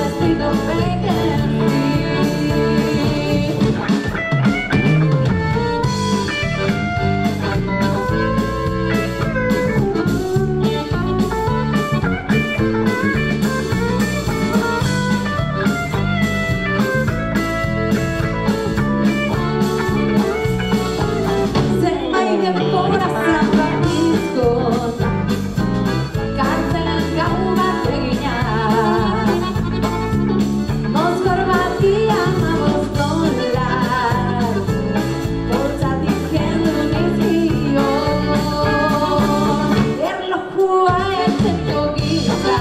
destino venerdì. Semmai che ancora s'abbatisco carte nel gauna tegna non scorvati amavo scollar portati che non io per lo cuore te pochita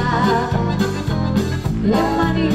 le mani